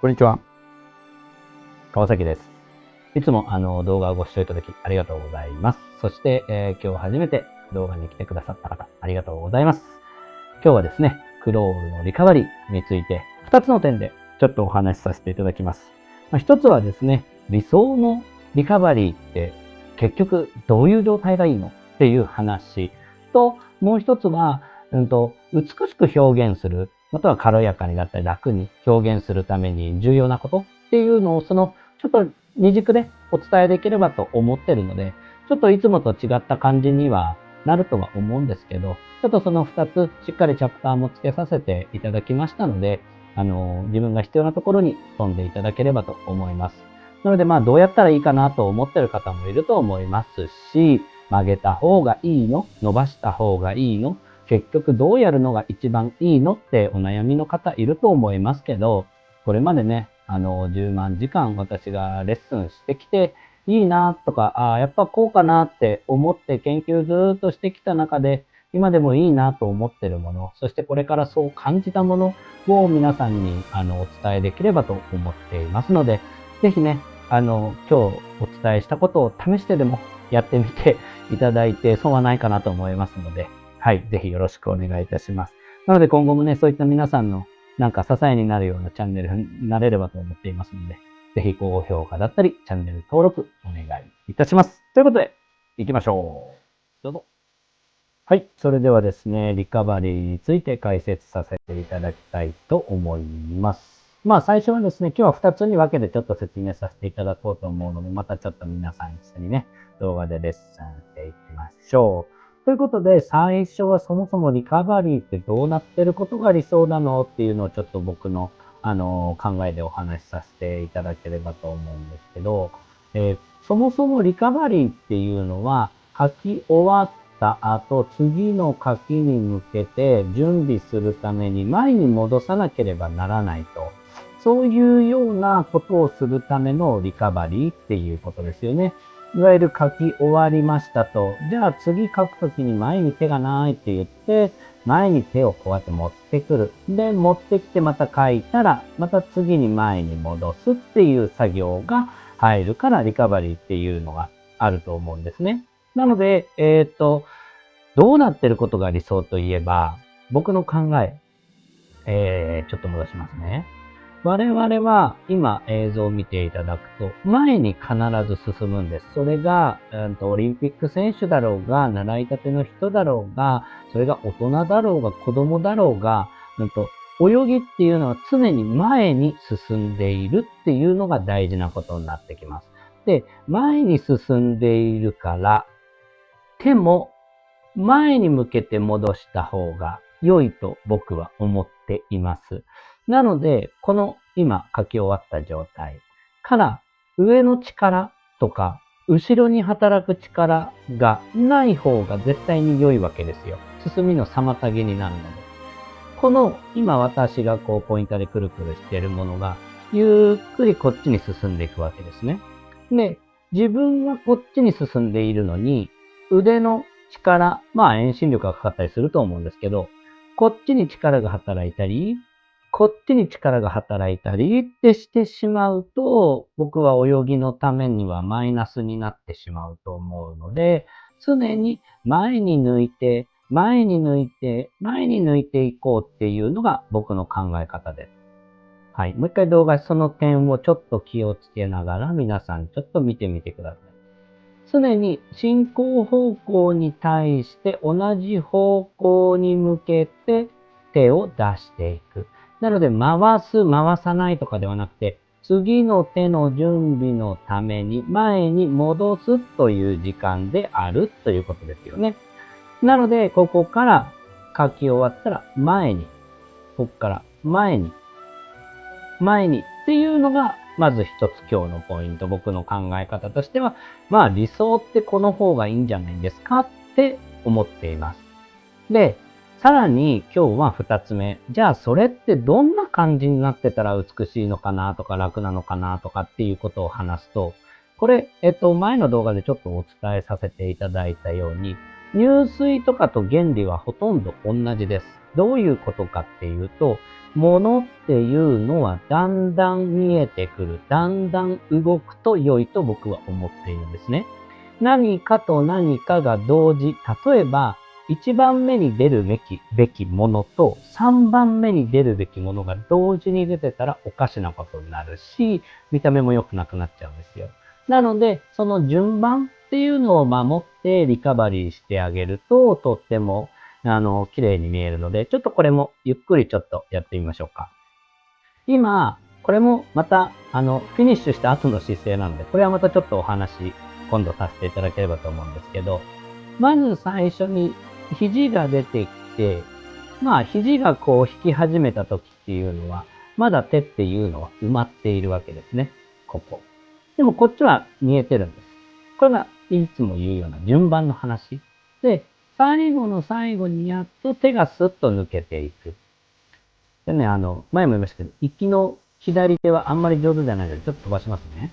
こんにちは。川崎です。いつも動画をご視聴いただきありがとうございます。そして、今日初めて動画に来てくださった方、ありがとうございます。今日はですね、クロールのリカバリーについて2つの点でちょっとお話しさせていただきます。1つはですね、理想のリカバリーって結局どういう状態がいいのっていう話と、もう一つは、美しく表現する、または軽やかになったり楽に表現するために重要なことっていうのをちょっと二軸でお伝えできればと思ってるので、ちょっといつもと違った感じにはなるとは思うんですけど、ちょっとその2つしっかりチャプターも付けさせていただきましたので、自分が必要なところに飛んでいただければと思います。なのでどうやったらいいかなと思ってる方もいると思いますし、曲げた方がいいの？伸ばした方がいいの？結局どうやるのが一番いいのってお悩みの方いると思いますけど、これまでね、10万時間私がレッスンしてきて、いいなとか、やっぱこうかなって思って研究ずっとしてきた中で、今でもいいなと思ってるもの、そしてこれからそう感じたものを皆さんにお伝えできればと思っていますので、ぜひね、今日お伝えしたことを試してでもやってみていただいて損はないかなと思いますので、はい、ぜひよろしくお願いいたします。なので今後もね、そういった皆さんの支えになるようなチャンネルになれればと思っていますので、ぜひ高評価だったり、チャンネル登録お願いいたします。ということで、行きましょう。どうぞ。はい。それではですね、リカバリーについて解説させていただきたいと思います。最初はですね、今日は2つに分けてちょっと説明させていただこうと思うので、またちょっと皆さん一緒にね、動画でレッスンしていきましょう。ということで、最初はそもそもリカバリーってどうなってることが理想なのっていうのをちょっと僕の、考えでお話しさせていただければと思うんですけど、そもそもリカバリーっていうのは、書き終わった後、次の書きに向けて準備するために前に戻さなければならないと。そういうようなことをするためのリカバリーっていうことですよね。いわゆる書き終わりましたと。じゃあ次書くときに前に手がないって言って、前に手をこうやって持ってくる。で、持ってきてまた書いたら、また次に前に戻すっていう作業が入るからリカバリーっていうのがあると思うんですね。なので、どうなってることが理想といえば、僕の考え、ちょっと戻しますね。我々は今映像を見ていただくと、前に必ず進むんです。それが、オリンピック選手だろうが、習いたての人だろうが、それが大人だろうが、子供だろうが、泳ぎっていうのは常に前に進んでいるっていうのが大事なことになってきます。で、前に進んでいるから、手も前に向けて戻した方が良いと僕は思っています。なので、この今書き終わった状態から上の力とか後ろに働く力がない方が絶対に良いわけですよ。進みの妨げになるので。この今私がこうポインターでくるくるしているものがゆっくりこっちに進んでいくわけですね。で、自分はこっちに進んでいるのに腕の力、遠心力がかかったりすると思うんですけど、こっちに力が働いたり、こっちに力が働いたりってしてしまうと、僕は泳ぎのためにはマイナスになってしまうと思うので、常に前に抜いて、前に抜いて、前に抜いていこうっていうのが僕の考え方です。はい。もう一回動画、その点をちょっと気をつけながら皆さんちょっと見てみてください。常に進行方向に対して同じ方向に向けて手を出していく。なので回す、回さないとかではなくて、次の手の準備のために前に戻すという時間であるということですよね。なので、ここから書き終わったら前に、ここから前に、前にっていうのが、まず一つ今日のポイント。僕の考え方としては、理想ってこの方がいいんじゃないですかって思っています。で、さらに今日は二つ目。じゃあそれってどんな感じになってたら美しいのかなとか楽なのかなとかっていうことを話すと、これ、前の動画でちょっとお伝えさせていただいたように、入水とかと原理はほとんど同じです。どういうことかっていうと、ものっていうのはだんだん見えてくる、だんだん動くと良いと僕は思っているんですね。何かと何かが同時、例えば1番目に出るべきものと3番目に出るべきものが同時に出てたらおかしなことになるし、見た目も良くなくなっちゃうんですよ。なので、その順番っていうのを守ってリカバリーしてあげると、とっても綺麗に見えるので、ちょっとこれもゆっくりちょっとやってみましょうか。今、これもまた、フィニッシュした後の姿勢なので、これはまたちょっとお話、今度させていただければと思うんですけど、まず最初に肘が出てきて、肘がこう引き始めた時っていうのは、まだ手っていうのは埋まっているわけですね。ここ。でもこっちは見えてるんです。これがいつも言うような順番の話。で、最後の最後にやっと手がスッと抜けていく。でね、前も言いましたけど、行きの左手はあんまり上手じゃないので、ちょっと飛ばしますね。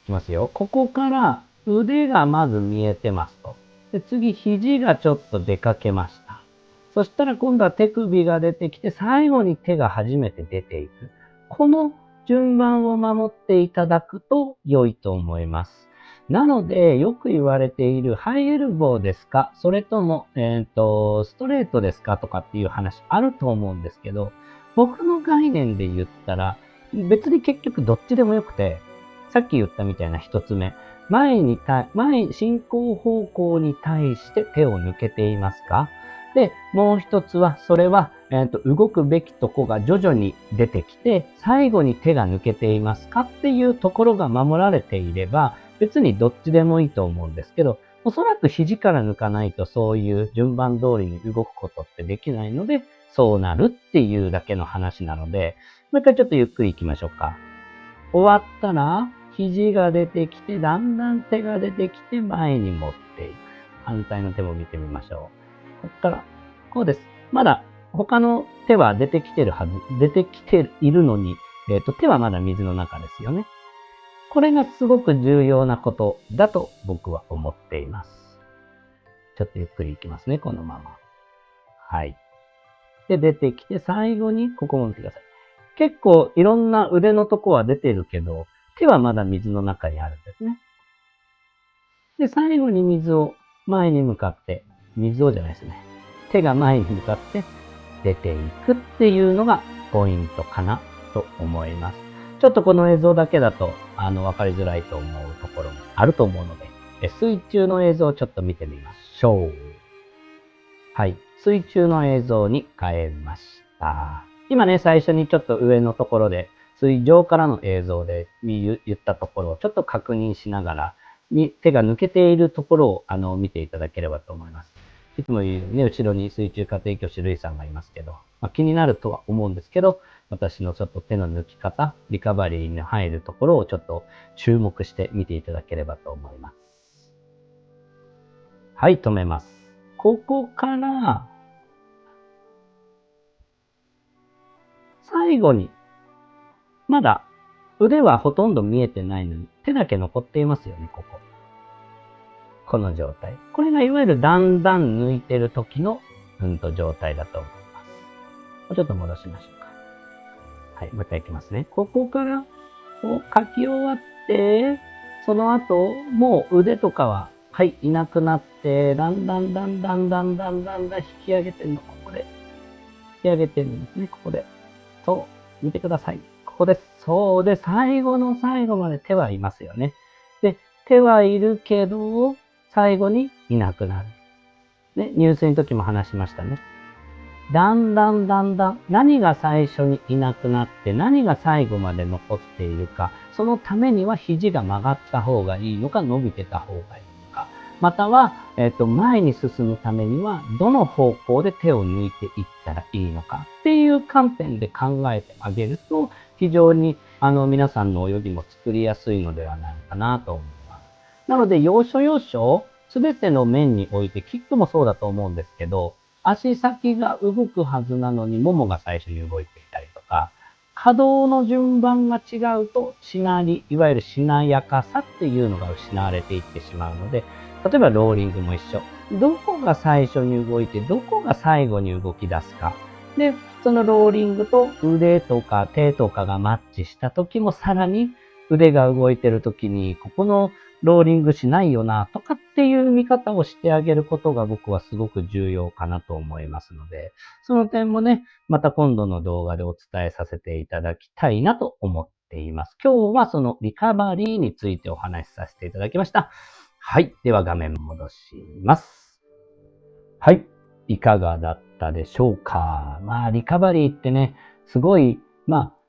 いきますよ。ここから腕がまず見えてますと。で、次、肘がちょっと出かけました。そしたら今度は手首が出てきて、最後に手が初めて出ていく。この順番を守っていただくと良いと思います。なので、よく言われているハイエルボーですか、それとも、ストレートですかとかっていう話あると思うんですけど、僕の概念で言ったら、別に結局どっちでもよくて、さっき言ったみたいな一つ目、進行方向に対して手を抜けていますか？で、もう一つは、それは、動くべきとこが徐々に出てきて、最後に手が抜けていますかっていうところが守られていれば、別にどっちでもいいと思うんですけど、おそらく肘から抜かないとそういう順番通りに動くことってできないので、そうなるっていうだけの話なので、もう一回ちょっとゆっくり行きましょうか。終わったら、肘が出てきて、だんだん手が出てきて前に持っていく。反対の手も見てみましょう。こっから、こうです。まだ他の手は出てきてるはず、出てきているのに、手はまだ水の中ですよね。これがすごく重要なことだと僕は思っています。ちょっとゆっくりいきますね、このまま。はい。で、出てきて、最後にここも見てください。結構いろんな腕のとこは出てるけど、手はまだ水の中にあるんですね。で、最後に水を前に向かって、水をじゃないですね。手が前に向かって出ていくっていうのがポイントかなと思います。ちょっとこの映像だけだと、わかりづらいと思うところもあると思うので、水中の映像をちょっと見てみましょう。はい。水中の映像に変えました。今ね、最初にちょっと上のところで、水上からの映像で言ったところをちょっと確認しながら、手が抜けているところを見ていただければと思います。いつも言うね、後ろに水中家庭教師ルイさんがいますけど、気になるとは思うんですけど、私のちょっと手の抜き方、リカバリーに入るところをちょっと注目して見ていただければと思います。はい、止めます。ここから、最後に、まだ腕はほとんど見えてないのに、手だけ残っていますよね、ここ。この状態。これがいわゆるだんだん抜いてる時の、状態だと思います。もうちょっと戻しましょうか。はい、もう一回いきますね。ここから、こう書き終わって、その後、もう腕とかは、はい、いなくなって、だんだん引き上げてるの、ここで。引き上げてるんですね、ここで。そう、見てください。ここです。そうで、最後の最後まで手はいますよね。で、手はいるけど、最後にいなくなる。ね、入水の時も話しましたね。だんだん、何が最初にいなくなって、何が最後まで残っているか、そのためには肘が曲がった方がいいのか、伸びてた方がいいのか、または、前に進むためには、どの方向で手を抜いていったらいいのかっていう観点で考えてあげると、非常に皆さんの泳ぎも作りやすいのではないかなと思います。なので、要所要所、すべての面において、キックもそうだと思うんですけど、足先が動くはずなのに、ももが最初に動いていたりとか、可動の順番が違うと、いわゆるしなやかさっていうのが失われていってしまうので、例えばローリングも一緒。どこが最初に動いて、どこが最後に動き出すか。で、そのローリングと腕とか手とかがマッチした時もさらに腕が動いてる時にここのローリングしないよなとかっていう見方をしてあげることが僕はすごく重要かなと思いますので、その点もね、また今度の動画でお伝えさせていただきたいなと思っています。今日はそのリカバリーについてお話しさせていただきました。はい。では画面戻します。はい。いかがだったでしょうか。リカバリーってね、すごい、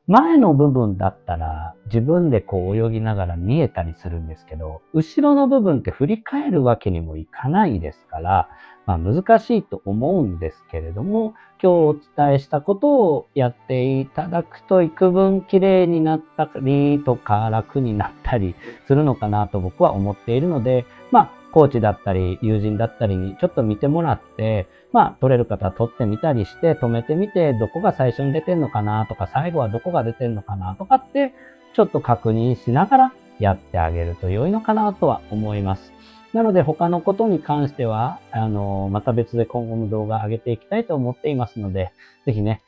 前の部分だったら自分でこう泳ぎながら見えたりするんですけど、後ろの部分って振り返るわけにもいかないですから、難しいと思うんですけれども、今日お伝えしたことをやっていただくと幾分綺麗になったりとか楽になったりするのかなと僕は思っているので、コーチだったり友人だったりにちょっと見てもらって、撮れる方は撮ってみたりして止めてみて、どこが最初に出てんのかなとか、最後はどこが出てんのかなとかって、ちょっと確認しながらやってあげると良いのかなとは思います。なので他のことに関しては、また別で今後も動画上げていきたいと思っていますので、ぜひね、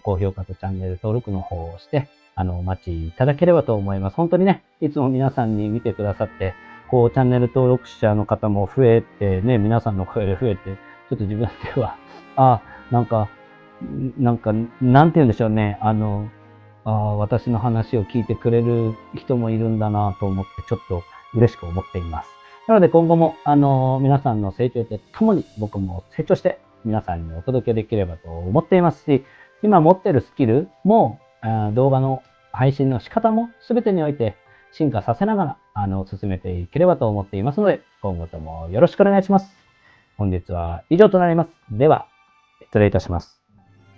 高評価とチャンネル登録の方をして、お待ちいただければと思います。本当にね、いつも皆さんに見てくださって、チャンネル登録者の方も増えてね、皆さんの声で増えて、ちょっと自分では、なんか、なんて言うんでしょうね、私の話を聞いてくれる人もいるんだなと思って、ちょっと嬉しく思っています。なので今後も、皆さんの成長とともに僕も成長して皆さんにお届けできればと思っていますし、今持ってるスキルも、動画の配信の仕方も全てにおいて進化させながら、進めていければと思っていますので、今後ともよろしくお願いします。本日は以上となります。では、失礼いたします。